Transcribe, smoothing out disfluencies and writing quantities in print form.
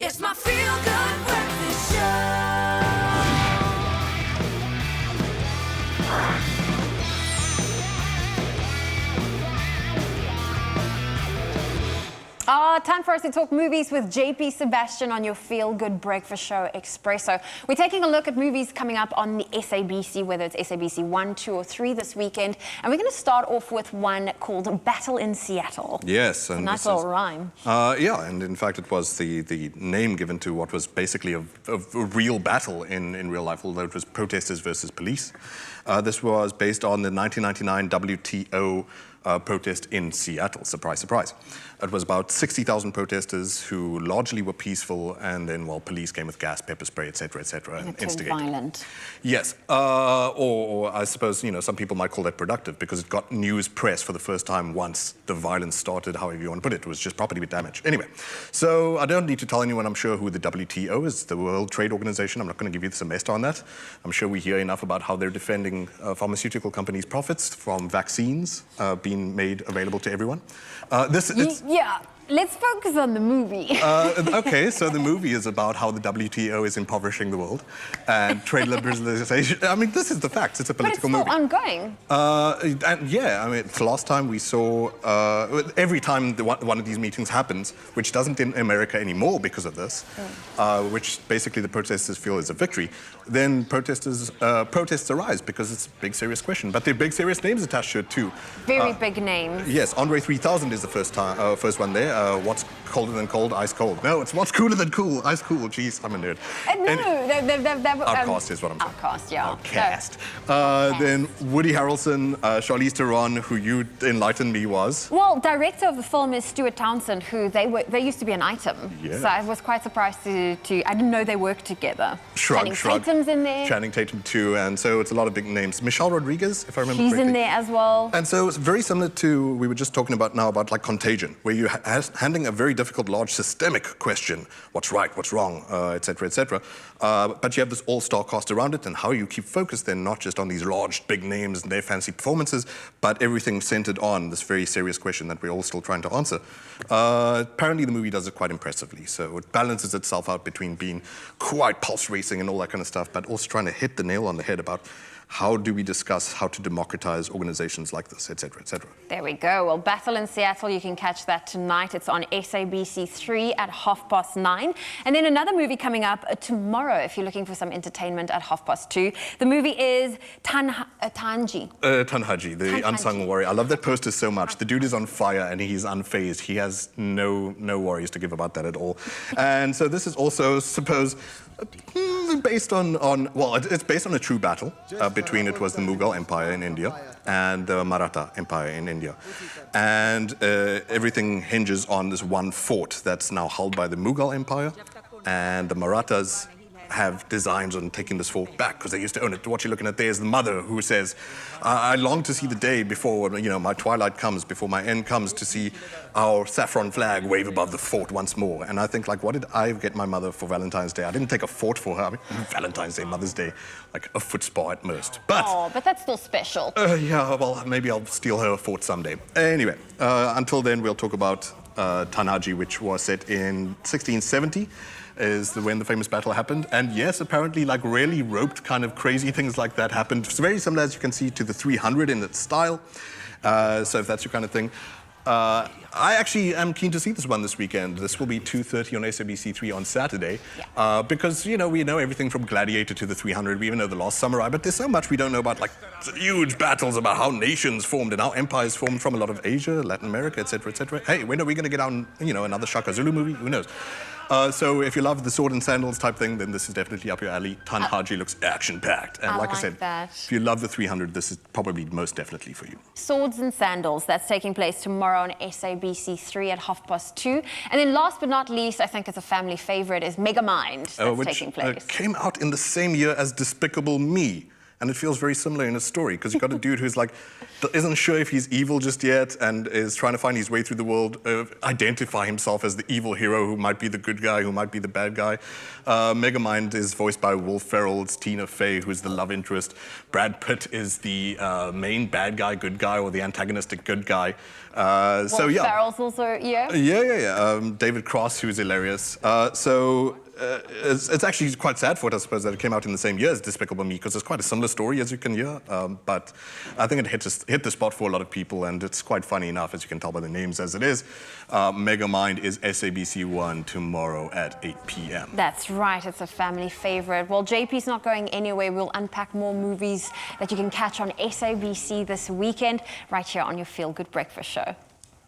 It's my feel-good breakfast show. Time for us to talk movies with JP Sebastian on your feel-good breakfast show, Expresso. We're taking a look at movies coming up on the SABC, whether it's SABC 1, 2, or 3 this weekend. And we're going to start off with one called Battle in Seattle. Yes. And a nice little rhyme. Yeah, and in fact it was the name given to what was basically a real battle in real life, although it was protesters versus police. This was based on the 1999 WTO protest in Seattle. Surprise, surprise. It was about 60,000 protesters who largely were peaceful, and then, well, police came with gas, pepper spray, etc., and instigated. Violent. Yes, or I suppose, you know, some people might call that productive because it got news press for the first time once the violence started, however you want to put it. It was just property damage. Anyway, so I don't need to tell anyone, I'm sure, who the WTO is, the World Trade Organization. I'm not going to give you the semester on that. I'm sure we hear enough about how they're defending pharmaceutical companies' profits from vaccines being made available to everyone. Yeah, let's focus on the movie. Okay, so the movie is about how the WTO is impoverishing the world and trade liberalization. I mean, this is the facts. It's a political movie. But it's still ongoing. And yeah, I mean, it's the last time we saw, every time one of these meetings happens, which doesn't in America anymore because of this, which basically the protesters feel is a victory, then protests arise because it's a big, serious question. But there are big, serious names attached to it, too. Very big names. Yes, Andre 3000 is the first one there. What's colder than cold? Ice cold. No, it's what's cooler than cool? Ice cool. Jeez, I'm a nerd. Outcast is what I'm saying. Outcast, yeah. Outcast. Then Woody Harrelson, Charlize Theron, who you enlightened me was. Well, director of the film is Stuart Townsend, who they used to be an item. Yeah. So I was quite surprised to I didn't know they worked together. Shrug. Tatum's in there. Channing Tatum too, and so it's a lot of big names. Michelle Rodriguez, if I remember correctly. She's in there as well. And so it's very similar to, we were just talking about now about like Contagion, where you're handling a very difficult, large, systemic question. What's right, what's wrong, etc., etc. But you have this all-star cast around it, and how you keep focused then not just on these large, big names and their fancy performances, but everything centered on this very serious question that we're all still trying to answer. Apparently the movie does it quite impressively, so it balances itself out between being quite pulse racing and all that kind of stuff, but also trying to hit the nail on the head about how do we discuss how to democratize organizations like this, etc., etc. There we go. Well, Battle in Seattle, you can catch that tonight. It's on SABC 3 at 9:30. And then another movie coming up tomorrow, if you're looking for some entertainment, at 2:30. The movie is Tanhaji. Tanhaji, the Unsung Warrior. I love that poster so much. The dude is on fire and he's unfazed. He has no worries to give about that at all. And so this is also, suppose, based on well, it's based on a true battle between it was the Mughal Empire in India and the Maratha Empire in India. And everything hinges on this one fort that's now held by the Mughal Empire, and the Marathas have designs on taking this fort back because they used to own it. What you're looking at there is the mother who says, I long to see the day before, you know, my twilight comes, before my end comes, to see our saffron flag wave above the fort once more. And I think, like, what did I get my mother for Valentine's Day? I didn't take a fort for her. I mean, Valentine's Day, Mother's Day, like a foot spa at most. But, oh, but that's still special. Yeah, well, maybe I'll steal her a fort someday. Anyway, until then, we'll talk about Tanhaji, which was set in 1670. Is when the famous battle happened. And yes, apparently, like, really roped kind of crazy things like that happened. It's very similar, as you can see, to the 300 in its style. So if that's your kind of thing. I actually am keen to see this one this weekend. This will be 2:30 on SABC 3 on Saturday. Yeah. Because, you know, we know everything from Gladiator to the 300. We even know The Last Samurai. But there's so much we don't know about, like, huge battles about how nations formed and how empires formed from a lot of Asia, Latin America, etc., etc. Hey, when are we going to get on, you know, another Shaka Zulu movie? Who knows? So if you love the sword and sandals type thing, then this is definitely up your alley. Tanhaji looks action-packed. And like I said, if you love the 300, this is probably most definitely for you. Swords and Sandals, that's taking place tomorrow on SABC 3 at 2:30. And then last but not least, I think it's a family favorite, is Megamind, that's taking place. Came out in the same year as Despicable Me. and it feels very similar in his story because you've got a dude who's like, isn't sure if he's evil just yet and is trying to find his way through the world, identify himself as the evil hero who might be the good guy, who might be the bad guy. Megamind is voiced by Will Ferrell, it's Tina Fey, who's the love interest. Brad Pitt is the main bad guy, good guy, or the antagonistic good guy. So yeah. Ferrell's also, yeah? Yeah. David Cross, who's hilarious. It's actually quite sad for it, I suppose, that it came out in the same year as Despicable Me, because it's quite a similar story, as you can hear. But I think it hit the spot for a lot of people, and it's quite funny enough, as you can tell by the names as it is. Megamind is SABC 1 tomorrow at 8 p.m. That's right, it's a family favorite. Well, JP's not going anywhere. We'll unpack more movies that you can catch on SABC this weekend, right here on your Feel Good Breakfast Show.